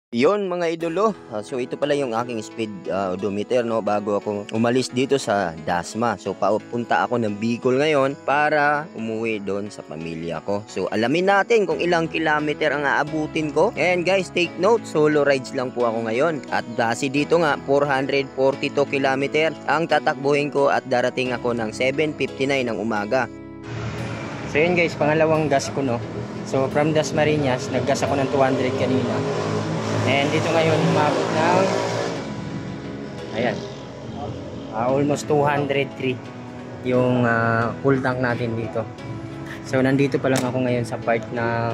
Yon mga idolo, so ito pala yung aking speed odometer no bago ako umalis dito sa Dasma. So papunta ako ng Bicol ngayon para umuwi doon sa pamilya ko. So alamin natin kung ilang kilometer ang aabutin ko. And guys, take note, solo rides lang po ako ngayon. At base dito nga 442 kilometer ang tatakbuhin ko at darating ako ng 7:59 ng umaga. So yun guys, pangalawang gas ko no. So from Dasmariñas, naggas ako ng 200 kanina. And dito ngayon umabot ng ayan, almost 203 yung full tank natin dito. So nandito pa lang ako ngayon sa part ng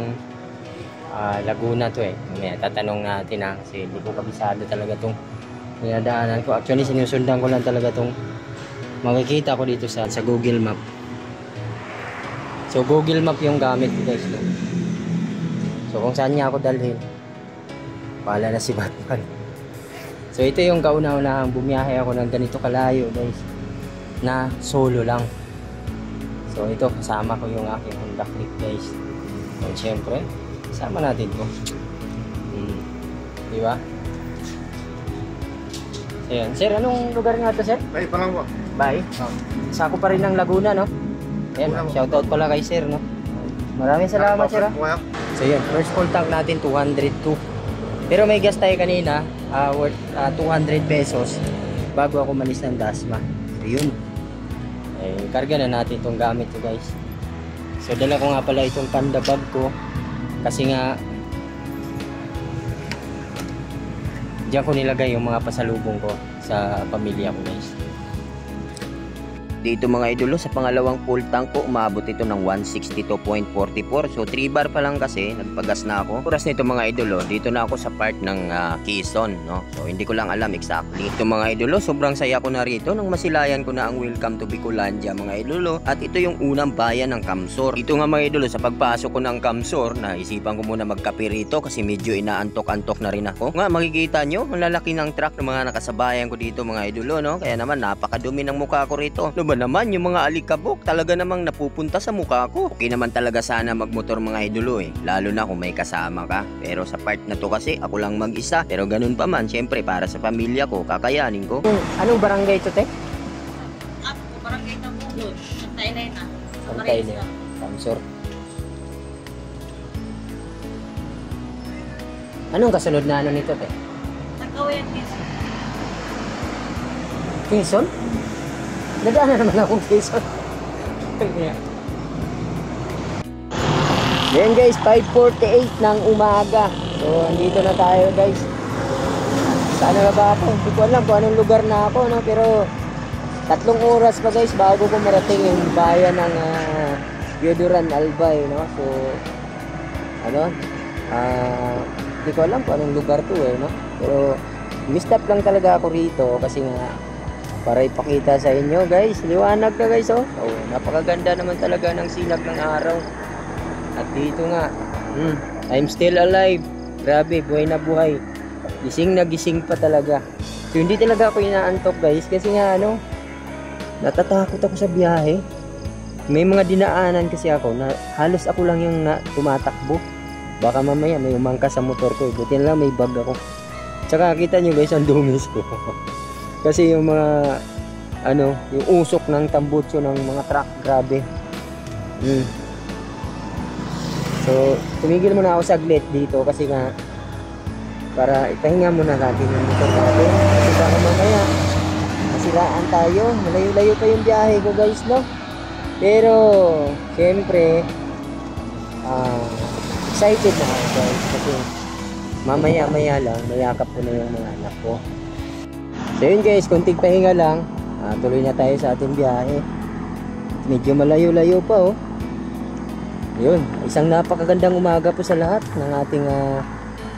Laguna to eh. May tatanong natin kasi hindi ko kabisado talaga tong dinadaanan ko. Actually sinusundan ko lang talaga tong makikita ko dito sa Google Map. So Google Map yung gamit ko guys. So kung saan niya ako dalhin, wala na si Batman. So ito yung kauna-unahang bumiyahe ako ng ganito kalayo guys, na solo lang. So ito kasama ko yung aking Honda Click guys. So syempre kasama natin to. Diba? So yan. Sir, anong lugar nga to sir? Bay, Palangwa. Bay? Sako pa rin ng Laguna no? Ayan, shoutout pala kay sir no? Maraming salamat sir. So yan, first full tank natin 202. Pero may gas tayo kanina, worth 200 pesos bago ako malis ng Dasma. So yun. Eh, karga na natin itong gamit ko guys. So dala ko nga pala itong panda bag ko. Kasi nga diyan ko nilagay yung mga pasalubong ko sa pamilya ko guys. Dito mga idolo, sa pangalawang full tank ko, umabot ito ng 162.44. So 3 bar pa lang kasi, nagpagas na ako. Oras nito mga idolo, dito na ako sa part ng Quezon, no? So hindi ko lang alam exactly. Ito mga idolo, sobrang saya ko na rito nang masilayan ko na ang Welcome to Bicolandia mga idolo. At ito yung unang bayan ng Kamsor. Ito nga mga idolo, sa pagpasok ko ng Kamsor, naisipan ko muna magkape rito kasi medyo inaantok-antok na rin ako. Nga makikita nyo, ang lalaki ng truck ng mga nakasabayan ko dito mga idolo, no? Kaya naman napakadumi ng mukha ko rito. No ba naman yung mga alikabok talaga namang napupunta sa mukha ko. Okay naman talaga sana magmotor mga idolo eh, lalo na kung may kasama ka. Pero sa part na to kasi ako lang mag-isa. Pero ganun pa man, syempre para sa pamilya ko, kakayanin ko. Anong barangay ito te? Barangay na Bunglod, Taylay na. Pantay na, Kamsor. Anong kasunod na ano nito te? Tagawayan Quezon. Quezon? Nadaan na naman akong Quezon. Yan guys, 5:48 ng umaga. So andito na tayo guys. Saan na ba ako? Hindi ko alam kung anong lugar na ako no? Pero 3 oras pa guys bago ko marating yung bayan ng Yoduran Albay no? So ano? Hindi ko alam kung anong lugar to eh no? Pero mistap lang talaga ako rito kasi nga para ipakita sa inyo guys, liwanag na guys oh. Oh, napakaganda naman talaga ng sinag ng araw. At dito nga, I'm still alive. Grabe, buhay na buhay. Gising na gising pa talaga. So hindi talaga ako inaantok guys kasi nga ano, natatakot ako sa biyahe. May mga dinaanan kasi ako na halos ako lang yung tumatakbo. Baka mamaya may umangka sa motor ko. Buti na lang may bag ako. Tsaka kita nyo guys ang dungis ko. Kasi yung mga ano, yung usok ng tambutso ng mga truck, grabe. So, tumigil muna ako saglit dito kasi nga para ipahinga muna natin yung motor natin. Kasi baka mamaya masiraan tayo. Malayo-layo pa yung biyahe ko guys, no? Pero, syempre, excited na ako guys kasi mamaya-maya lang, mayakap ko na yung mga anak ko. So yun guys, kunting pahinga lang, tuloy na tayo sa ating biyahe. Medyo malayo-layo pa oh. Yun, isang napakagandang umaga po sa lahat ng ating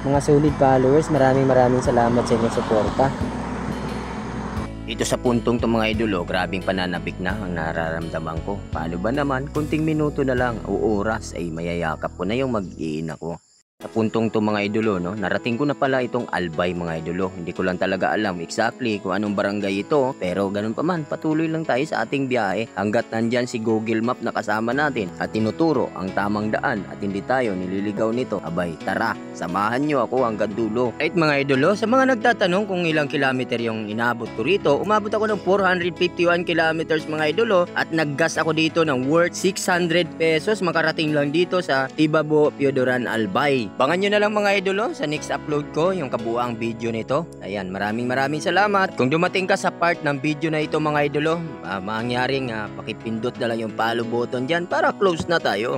mga solid followers. Maraming salamat sa inyong suporta. Dito sa puntong to mga idolo, grabing pananabik na ang nararamdaman ko. Paano ba naman, kunting minuto na lang o oras ay mayayakap ko na yung mag-iina ko. sa puntong to mga idolo, no? Narating ko na pala itong Albay mga idolo. Hindi ko lang talaga alam exactly kung anong barangay ito, pero ganun pa man, patuloy lang tayo sa ating biyahe hanggat nandyan si Google Map na kasama natin at tinuturo ang tamang daan at hindi tayo nililigaw nito. Abay, tara, samahan nyo ako hanggang dulo. Right mga idolo, sa mga nagtatanong kung ilang kilometer yung inabot ko rito, umabot ako ng 451 kilometers mga idolo at naggas ako dito ng worth 600 pesos makarating lang dito sa Tibabo, Piodoran, Albay. Bangan nyo na lang mga idolo sa next upload ko yung kabuang video nito. Ayan, maraming salamat. Kung dumating ka sa part ng video na ito mga idolo, mangyaring pakipindot na lang yung follow button dyan para close na tayo.